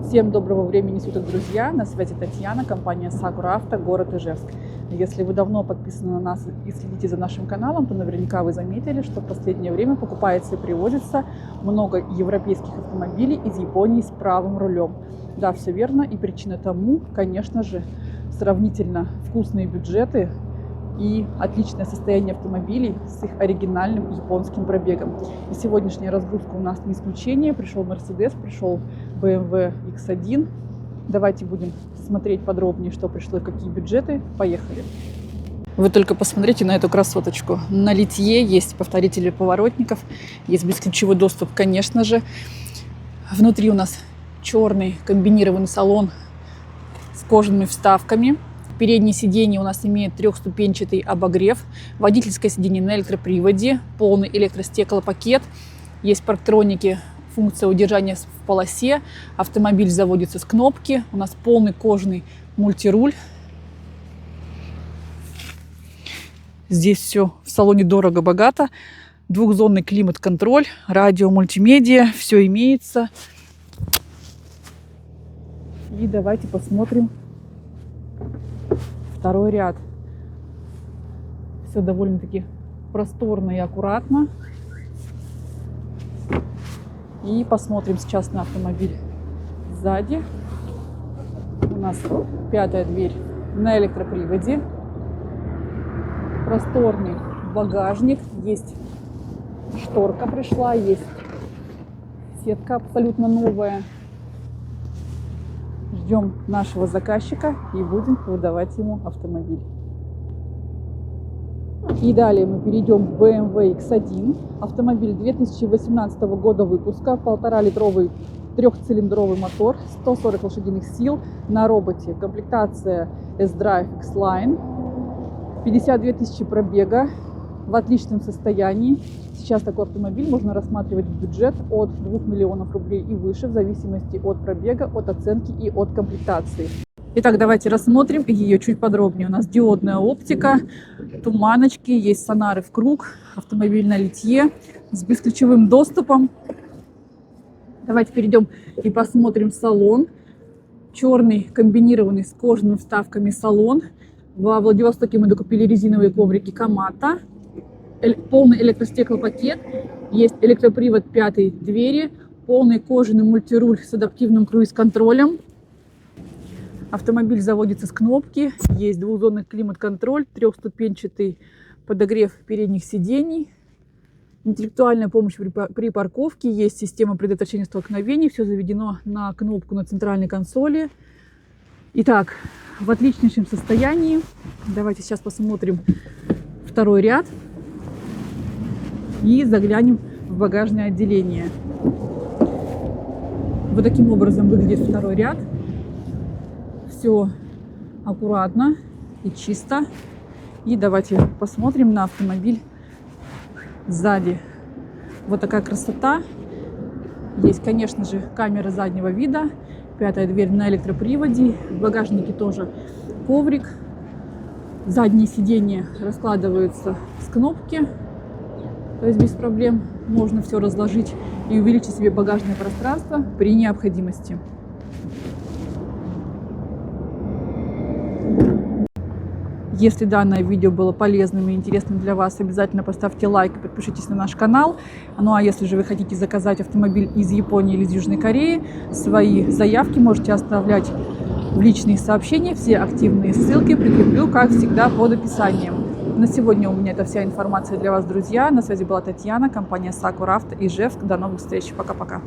Всем доброго времени суток, друзья! На связи Татьяна, компания Сакура Авто, город Ижевск. Если вы давно подписаны на нас и следите за нашим каналом, то наверняка вы заметили, что в последнее время покупается и привозится много европейских автомобилей из Японии с правым рулем. Да, все верно, и причина тому, конечно же, сравнительно вкусные бюджеты и отличное состояние автомобилей с их оригинальным японским пробегом. И сегодняшняя разгрузка у нас не исключение. Пришел Mercedes, пришел BMW X1. Давайте будем смотреть подробнее, что пришло и какие бюджеты. Поехали! Вы только посмотрите на эту красоточку. На литье есть повторители поворотников, есть бесключевой доступ, конечно же. Внутри у нас черный комбинированный салон с кожаными вставками. Переднее сиденье у нас имеет трехступенчатый обогрев, водительское сиденье на электроприводе, полный электростеклопакет, есть парктроники, функция удержания в полосе, автомобиль заводится с кнопки, у нас полный кожаный мультируль. Здесь все в салоне дорого-богато, двухзонный климат-контроль, радио, мультимедиа, все имеется. И давайте посмотрим второй ряд. Все довольно-таки просторно и аккуратно. И посмотрим сейчас на автомобиль сзади. У нас пятая дверь на электроприводе. Просторный багажник. Есть шторка пришла, есть сетка абсолютно новая. Ждем нашего заказчика и будем выдавать ему автомобиль. И далее мы перейдем к BMW X1. Автомобиль 2018 года выпуска, 1,5-литровый трехцилиндровый мотор, 140 лошадиных сил на роботе. Комплектация S-Drive X-Line. 52 тысячи пробега, в отличном состоянии. Сейчас такой автомобиль можно рассматривать в бюджет от 2 миллионов рублей и выше, в зависимости от пробега, от оценки и от комплектации. Итак, давайте рассмотрим ее чуть подробнее. У нас диодная оптика, туманочки, есть сонары в круг, автомобиль на литье с бесключевым доступом. Давайте перейдем и посмотрим салон. Черный комбинированный с кожаными вставками салон. Во Владивостоке мы докупили резиновые коврики Камата. Полный электростеклопакет, есть электропривод пятой двери, полный кожаный мультируль с адаптивным круиз-контролем. Автомобиль заводится с кнопки, есть двухзонный климат-контроль, трехступенчатый подогрев передних сидений, интеллектуальная помощь при парковке, есть система предотвращения столкновений, все заведено на кнопку на центральной консоли. Итак, в отличнейшем состоянии. Давайте сейчас посмотрим второй ряд. И заглянем в багажное отделение. Вот таким образом выглядит второй ряд. Все аккуратно и чисто. И давайте посмотрим на автомобиль сзади. Вот такая красота. Есть, конечно же, камера заднего вида. Пятая дверь на электроприводе. В багажнике тоже коврик. Задние сиденья раскладываются с кнопки. То есть без проблем можно все разложить и увеличить себе багажное пространство при необходимости. Если данное видео было полезным и интересным для вас, обязательно поставьте лайк и подпишитесь на наш канал. Ну а если же вы хотите заказать автомобиль из Японии или из Южной Кореи, свои заявки можете оставлять в личные сообщения. Все активные ссылки прикреплю, как всегда, под описанием. На сегодня у меня это вся информация для вас, друзья. На связи была Татьяна, компания Сакура Авто, Ижевск. До новых встреч. Пока-пока.